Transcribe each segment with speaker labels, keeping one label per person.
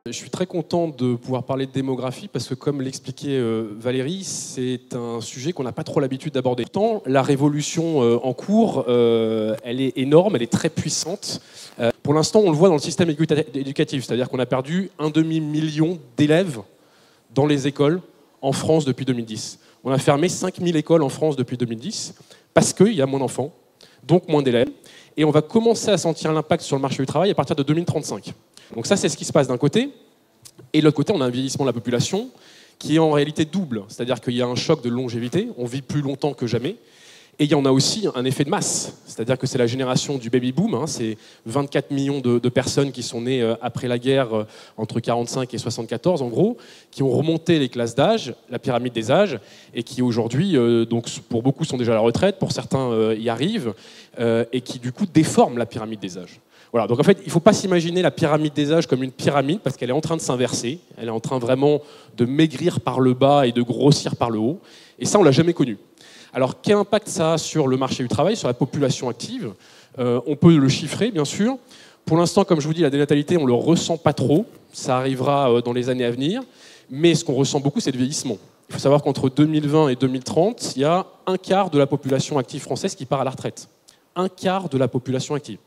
Speaker 1: Je suis très content de pouvoir parler de démographie parce que, comme l'expliquait Valérie, c'est un sujet qu'on n'a pas trop l'habitude d'aborder. Pourtant, la révolution en cours, elle est énorme, elle est très puissante. Pour l'instant, on le voit dans le système éducatif, c'est-à-dire qu'on a perdu 1,5 million d'élèves dans les écoles en France depuis 2010. On a fermé 5000 écoles en France depuis 2010 parce qu'il y a moins d'enfants, donc moins d'élèves. Et on va commencer à sentir l'impact sur le marché du travail à partir de 2035. Donc ça, c'est ce qui se passe d'un côté. Et de l'autre côté, on a un vieillissement de la population qui est en réalité double. C'est-à-dire qu'il y a un choc de longévité, on vit plus longtemps que jamais. Et il y en a aussi un effet de masse. C'est-à-dire que c'est la génération du baby-boom. C'est 24 millions de personnes qui sont nées après la guerre, entre 45 et 74 en gros, qui ont remonté les classes d'âge, la pyramide des âges, et qui aujourd'hui, donc pour beaucoup, sont déjà à la retraite, pour certains y arrivent, et qui du coup déforment la pyramide des âges. Voilà, donc en fait, il ne faut pas s'imaginer la pyramide des âges comme une pyramide parce qu'elle est en train de s'inverser, elle est en train vraiment de maigrir par le bas et de grossir par le haut, et ça, on ne l'a jamais connu. Alors, quel impact ça a sur le marché du travail, sur la population active? On peut le chiffrer, bien sûr. Pour l'instant, comme je vous dis, la dénatalité, on ne le ressent pas trop, ça arrivera dans les années à venir, mais ce qu'on ressent beaucoup, c'est le vieillissement. Il faut savoir qu'entre 2020 et 2030, il y a un quart de la population active française qui part à la retraite. Un quart de la population active.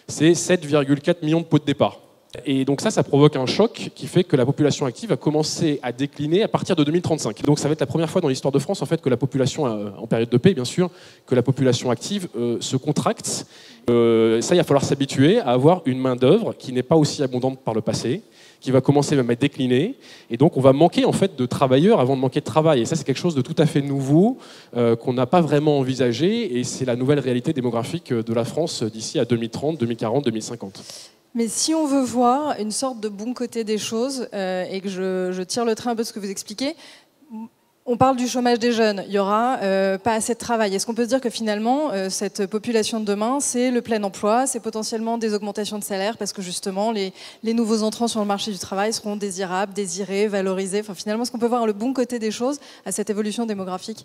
Speaker 1: C'est 7,4 millions de pots de départ. Et donc ça provoque un choc qui fait que la population active va commencer à décliner à partir de 2035. Donc ça va être la première fois dans l'histoire de France en fait, que la population, en période de paix bien sûr, que la population active se contracte. Ça, il va falloir s'habituer à avoir une main-d'œuvre qui n'est pas aussi abondante par le passé, qui va commencer même à décliner. Et donc on va manquer en fait, de travailleurs avant de manquer de travail. Et ça, c'est quelque chose de tout à fait nouveau qu'on n'a pas vraiment envisagé. Et c'est la nouvelle réalité démographique de la France d'ici à 2030, 2040, 2050.
Speaker 2: Mais si on veut voir une sorte de bon côté des choses, et que je tire le train un peu de ce que vous expliquez, on parle du chômage des jeunes, il n'y aura pas assez de travail. Est-ce qu'on peut se dire que finalement, cette population de demain, c'est le plein emploi, c'est potentiellement des augmentations de salaire, parce que justement, les nouveaux entrants sur le marché du travail seront désirables, désirés, valorisés. Enfin, finalement, est-ce qu'on peut voir le bon côté des choses à cette évolution démographique ?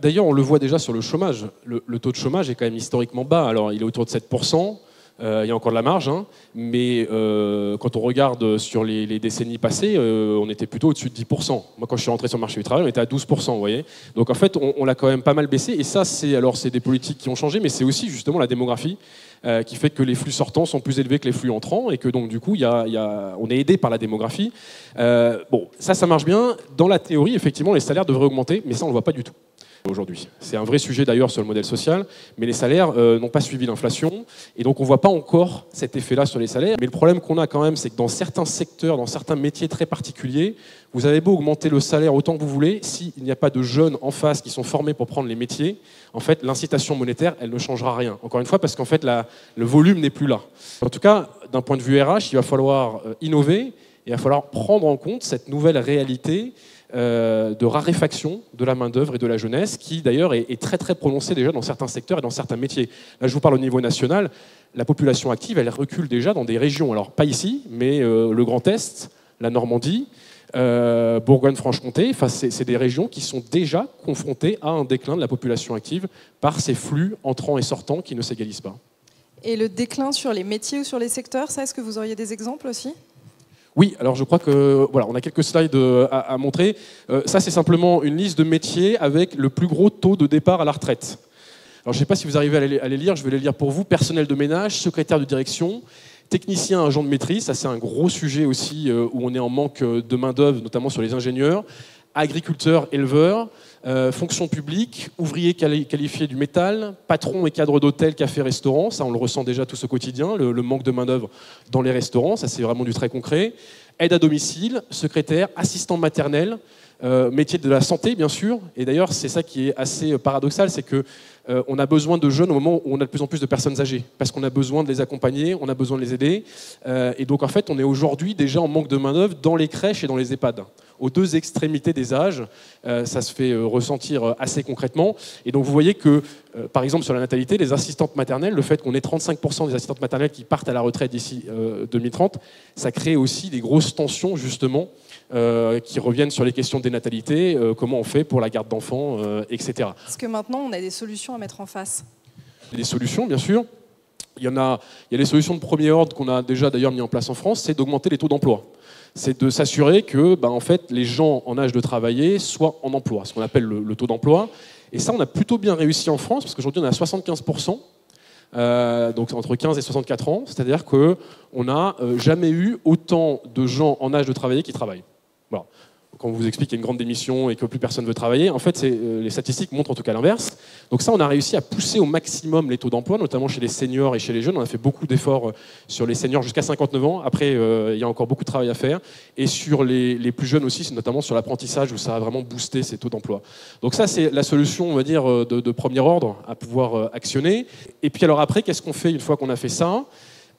Speaker 1: D'ailleurs, on le voit déjà sur le chômage. Le taux de chômage est quand même historiquement bas. Alors, il est autour de 7%. Il y a encore de la marge, hein, mais quand on regarde sur les décennies passées, on était plutôt au-dessus de 10%. Moi, quand je suis rentré sur le marché du travail, on était à 12%, vous voyez. Donc en fait, on l'a quand même pas mal baissé. Et ça, c'est des politiques qui ont changé, mais c'est aussi justement la démographie qui fait que les flux sortants sont plus élevés que les flux entrants et que donc du coup, on est aidé par la démographie. Bon, ça marche bien. Dans la théorie, effectivement, les salaires devraient augmenter, mais ça, on ne le voit pas du tout aujourd'hui. C'est un vrai sujet d'ailleurs sur le modèle social, mais les salaires n'ont pas suivi l'inflation, et donc on ne voit pas encore cet effet-là sur les salaires. Mais le problème qu'on a quand même, c'est que dans certains secteurs, dans certains métiers très particuliers, vous avez beau augmenter le salaire autant que vous voulez, s'il n'y a pas de jeunes en face qui sont formés pour prendre les métiers, en fait, l'incitation monétaire, elle ne changera rien. Encore une fois, parce qu'en fait, le volume n'est plus là. En tout cas, d'un point de vue RH, il va falloir innover, et il va falloir prendre en compte cette nouvelle réalité de raréfaction de la main-d'œuvre et de la jeunesse, qui d'ailleurs est très très prononcée déjà dans certains secteurs et dans certains métiers. Là, je vous parle au niveau national, la population active, elle recule déjà dans des régions, alors pas ici, mais le Grand Est, la Normandie, Bourgogne-Franche-Comté, enfin, c'est des régions qui sont déjà confrontées à un déclin de la population active par ces flux entrants et sortants qui ne s'égalisent pas.
Speaker 2: Et le déclin sur les métiers ou sur les secteurs, ça, est-ce que vous auriez des exemples aussi ?
Speaker 1: Oui, alors je crois que voilà, on a quelques slides à montrer. Ça, c'est simplement une liste de métiers avec le plus gros taux de départ à la retraite. Alors, je ne sais pas si vous arrivez à les lire, je vais les lire pour vous. Personnel de ménage, secrétaire de direction, technicien, agent de maîtrise, ça c'est un gros sujet aussi où on est en manque de main-d'œuvre, notamment sur les ingénieurs, agriculteurs, éleveurs, fonction publique, ouvriers qualifiés du métal, patron et cadre d'hôtel, café, restaurant, ça on le ressent déjà tous au quotidien, le manque de main-d'œuvre dans les restaurants, ça c'est vraiment du très concret, aide à domicile, secrétaire, assistant maternel, métier de la santé bien sûr, et d'ailleurs c'est ça qui est assez paradoxal, c'est que on a besoin de jeunes au moment où on a de plus en plus de personnes âgées, parce qu'on a besoin de les accompagner, on a besoin de les aider, et donc en fait on est aujourd'hui déjà en manque de main-d'œuvre dans les crèches et dans les EHPAD. Aux deux extrémités des âges, ça se fait ressentir assez concrètement. Et donc vous voyez que, par exemple sur la natalité, les assistantes maternelles, le fait qu'on ait 35% des assistantes maternelles qui partent à la retraite d'ici 2030, ça crée aussi des grosses tensions justement qui reviennent sur les questions des natalités, comment on fait pour la garde d'enfants, etc.
Speaker 2: Est-ce que maintenant on a des solutions à mettre en face ?
Speaker 1: Des solutions, bien sûr. il y a les solutions de premier ordre qu'on a déjà d'ailleurs mis en place en France, c'est d'augmenter les taux d'emploi. C'est de s'assurer que en fait, les gens en âge de travailler soient en emploi, ce qu'on appelle le taux d'emploi. Et ça, on a plutôt bien réussi en France, parce qu'aujourd'hui, on est à 75%, donc entre 15 et 64 ans, c'est-à-dire qu'on n'a jamais eu autant de gens en âge de travailler qui travaillent. Voilà. Quand on vous explique qu'il y a une grande démission et que plus personne ne veut travailler, en fait, les statistiques montrent en tout cas l'inverse. Donc ça, on a réussi à pousser au maximum les taux d'emploi, notamment chez les seniors et chez les jeunes. On a fait beaucoup d'efforts sur les seniors jusqu'à 59 ans. Après, il y a encore beaucoup de travail à faire. Et sur les plus jeunes aussi, notamment sur l'apprentissage, où ça a vraiment boosté ces taux d'emploi. Donc ça, c'est la solution, on va dire, de premier ordre à pouvoir actionner. Et puis alors après, qu'est-ce qu'on fait une fois qu'on a fait ça ?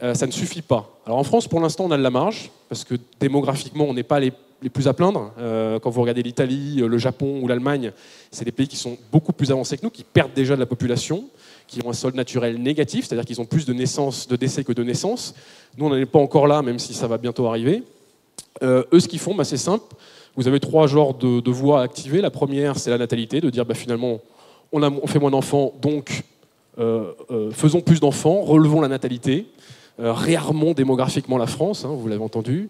Speaker 1: Ça ne suffit pas. Alors en France, pour l'instant, on a de la marge, parce que démographiquement, on n'est pas les plus à plaindre. Quand vous regardez l'Italie, le Japon ou l'Allemagne, c'est des pays qui sont beaucoup plus avancés que nous, qui perdent déjà de la population, qui ont un solde naturel négatif, c'est-à-dire qu'ils ont plus de décès que de naissances. Nous, on n'en est pas encore là, même si ça va bientôt arriver. Eux, ce qu'ils font, c'est simple. Vous avez 3 genres de voies à activer. La première, c'est la natalité, de dire finalement, on fait moins d'enfants, donc faisons plus d'enfants, relevons la natalité. Réarmons démographiquement la France, vous l'avez entendu.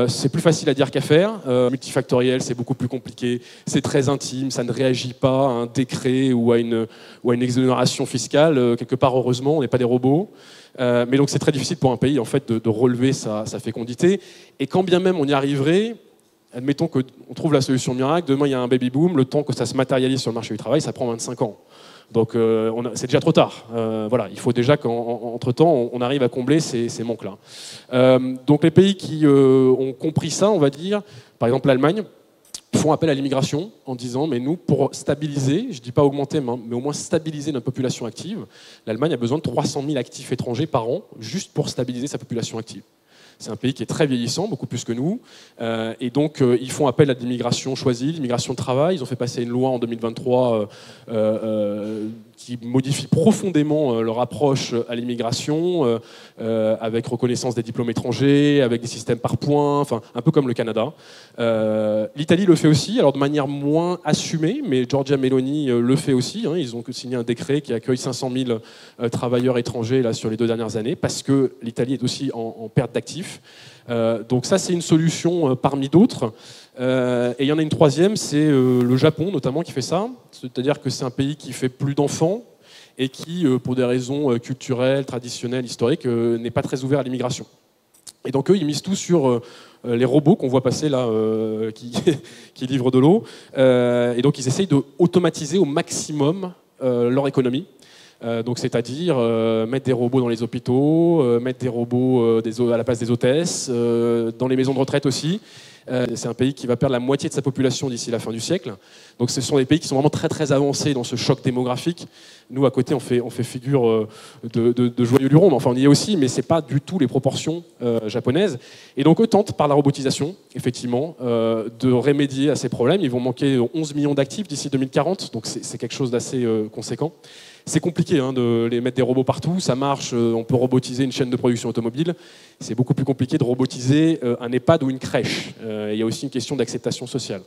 Speaker 1: C'est plus facile à dire qu'à faire. Multifactoriel, c'est beaucoup plus compliqué. C'est très intime, ça ne réagit pas à un décret ou à une exonération fiscale. Quelque part, heureusement, on n'est pas des robots. Mais donc c'est très difficile pour un pays en fait, de relever sa fécondité. Et quand bien même on y arriverait, admettons qu'on trouve la solution miracle, demain il y a un baby boom, le temps que ça se matérialise sur le marché du travail, ça prend 25 ans. Donc c'est déjà trop tard. Voilà, il faut déjà qu'entre-temps, on arrive à combler ces manques-là. Donc les pays qui ont compris ça, on va dire, par exemple l'Allemagne, font appel à l'immigration en disant, mais nous, pour stabiliser, je ne dis pas augmenter, mais au moins stabiliser notre population active, l'Allemagne a besoin de 300 000 actifs étrangers par an, juste pour stabiliser sa population active. C'est un pays qui est très vieillissant, beaucoup plus que nous. Et donc, ils font appel à l'immigration choisie, l'immigration de travail. Ils ont fait passer une loi en 2023 qui modifie profondément leur approche à l'immigration, avec reconnaissance des diplômes étrangers, avec des systèmes par points, enfin, un peu comme le Canada. L'Italie le fait aussi, alors de manière moins assumée, mais Giorgia Meloni le fait aussi. Ils ont signé un décret qui accueille 500 000 travailleurs étrangers là, sur les 2 dernières années, parce que l'Italie est aussi en perte d'actifs. Donc ça, c'est une solution parmi d'autres. Et il y en a une troisième, c'est le Japon notamment qui fait ça. C'est-à-dire que c'est un pays qui fait plus d'enfants et qui, pour des raisons culturelles, traditionnelles, historiques, n'est pas très ouvert à l'immigration. Et donc eux, ils misent tout sur les robots qu'on voit passer là, qui livrent de l'eau. Et donc ils essayent d'automatiser au maximum leur économie. Donc c'est-à-dire mettre des robots dans les hôpitaux, mettre des robots à la place des hôtesses, dans les maisons de retraite aussi. C'est un pays qui va perdre la moitié de sa population d'ici la fin du siècle. Donc ce sont des pays qui sont vraiment très très avancés dans ce choc démographique. Nous à côté on fait figure de joyeux lurons, mais enfin on y est aussi, mais c'est pas du tout les proportions japonaises. Et donc eux tentent par la robotisation, effectivement, de remédier à ces problèmes. Ils vont manquer 11 millions d'actifs d'ici 2040, donc c'est quelque chose d'assez conséquent. C'est compliqué de les mettre des robots partout, ça marche, on peut robotiser une chaîne de production automobile. C'est beaucoup plus compliqué de robotiser un EHPAD ou une crèche. Il y a aussi une question d'acceptation sociale.